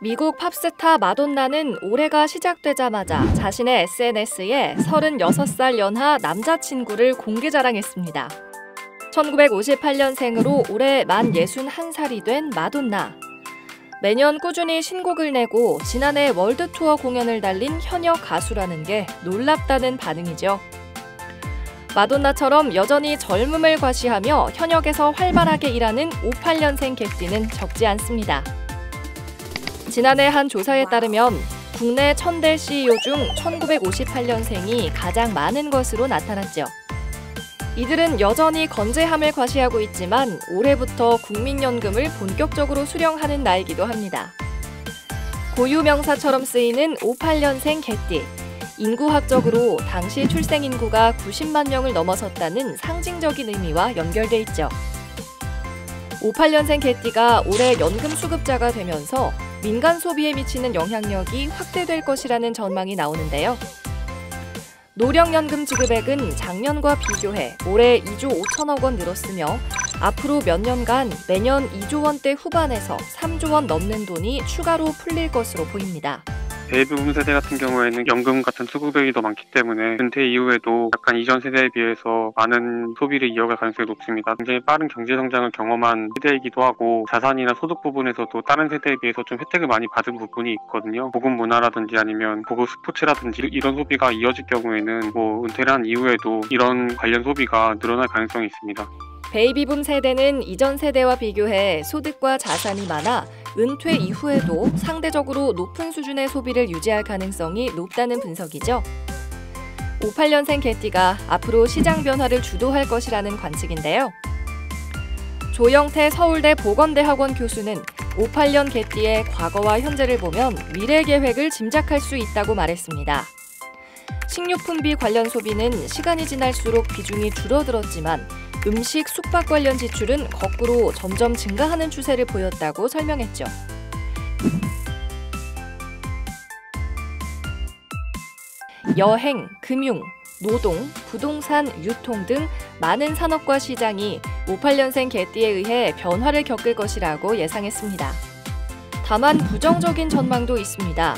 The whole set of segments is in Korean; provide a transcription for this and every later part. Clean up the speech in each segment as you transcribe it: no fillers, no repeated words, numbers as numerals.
미국 팝스타 마돈나는 올해가 시작되자마자 자신의 SNS에 36살 연하 남자친구를 공개 자랑했습니다. 1958년생으로 올해 만 61살이 된 마돈나. 매년 꾸준히 신곡을 내고 지난해 월드투어 공연을 달린 현역 가수라는 게 놀랍다는 반응이죠. 마돈나처럼 여전히 젊음을 과시하며 현역에서 활발하게 일하는 58년생 개띠는 적지 않습니다. 지난해 한 조사에 따르면 국내 1000대 CEO 중 1958년생이 가장 많은 것으로 나타났죠. 이들은 여전히 건재함을 과시하고 있지만 올해부터 국민연금을 본격적으로 수령하는 나이기도 합니다. 고유명사처럼 쓰이는 58년생 개띠. 인구학적으로 당시 출생 인구가 90만 명을 넘어섰다는 상징적인 의미와 연결돼 있죠. 58년생 개띠가 올해 연금 수급자가 되면서 민간 소비에 미치는 영향력이 확대될 것이라는 전망이 나오는데요. 노령연금 지급액은 작년과 비교해 올해 2조 5천억 원 늘었으며 앞으로 몇 년간 매년 2조 원대 후반에서 3조 원 넘는 돈이 추가로 풀릴 것으로 보입니다. 베이비 붐 세대 같은 경우에는 연금 같은 수급액이 더 많기 때문에 은퇴 이후에도 약간 이전 세대에 비해서 많은 소비를 이어갈 가능성이 높습니다. 굉장히 빠른 경제 성장을 경험한 세대이기도 하고 자산이나 소득 부분에서도 다른 세대에 비해서 좀 혜택을 많이 받은 부분이 있거든요. 고급 문화라든지 아니면 고급 스포츠라든지 이런 소비가 이어질 경우에는 은퇴를 한 이후에도 이런 관련 소비가 늘어날 가능성이 있습니다. 베이비붐 세대는 이전 세대와 비교해 소득과 자산이 많아 은퇴 이후에도 상대적으로 높은 수준의 소비를 유지할 가능성이 높다는 분석이죠. 58년생 개띠가 앞으로 시장 변화를 주도할 것이라는 관측인데요. 조영태 서울대 보건대학원 교수는 58년 개띠의 과거와 현재를 보면 미래 계획을 짐작할 수 있다고 말했습니다. 식료품비 관련 소비는 시간이 지날수록 비중이 줄어들었지만 음식, 숙박 관련 지출은 거꾸로 점점 증가하는 추세를 보였다고 설명했죠. 여행, 금융, 노동, 부동산, 유통 등 많은 산업과 시장이 58년생 개띠에 의해 변화를 겪을 것이라고 예상했습니다. 다만 부정적인 전망도 있습니다.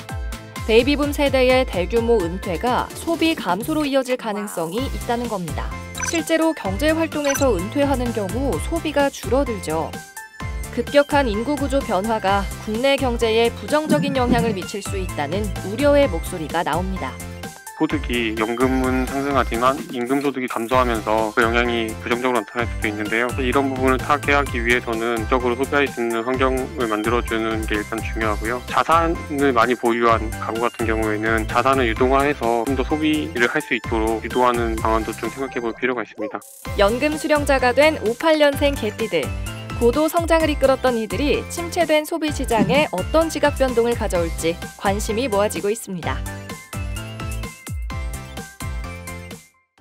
베이비붐 세대의 대규모 은퇴가 소비 감소로 이어질 가능성이 있다는 겁니다. 실제로 경제활동에서 은퇴하는 경우 소비가 줄어들죠. 급격한 인구구조 변화가 국내 경제에 부정적인 영향을 미칠 수 있다는 우려의 목소리가 나옵니다. 소득이 연금은 상승하지만 임금 소득이 감소하면서 그 영향이 부정적으로 나타날 수도 있는데요. 이런 부분을 타개하기 위해서는 적으로 소비할 수 있는 환경을 만들어주는 게 일단 중요하고요. 자산을 많이 보유한 가구 같은 경우에는 자산을 유동화해서 좀 더 소비를 할 수 있도록 유도하는 방안도 좀 생각해 볼 필요가 있습니다. 연금 수령자가 된 58년생 개띠들. 고도 성장을 이끌었던 이들이 침체된 소비 시장에 어떤 지각 변동을 가져올지 관심이 모아지고 있습니다.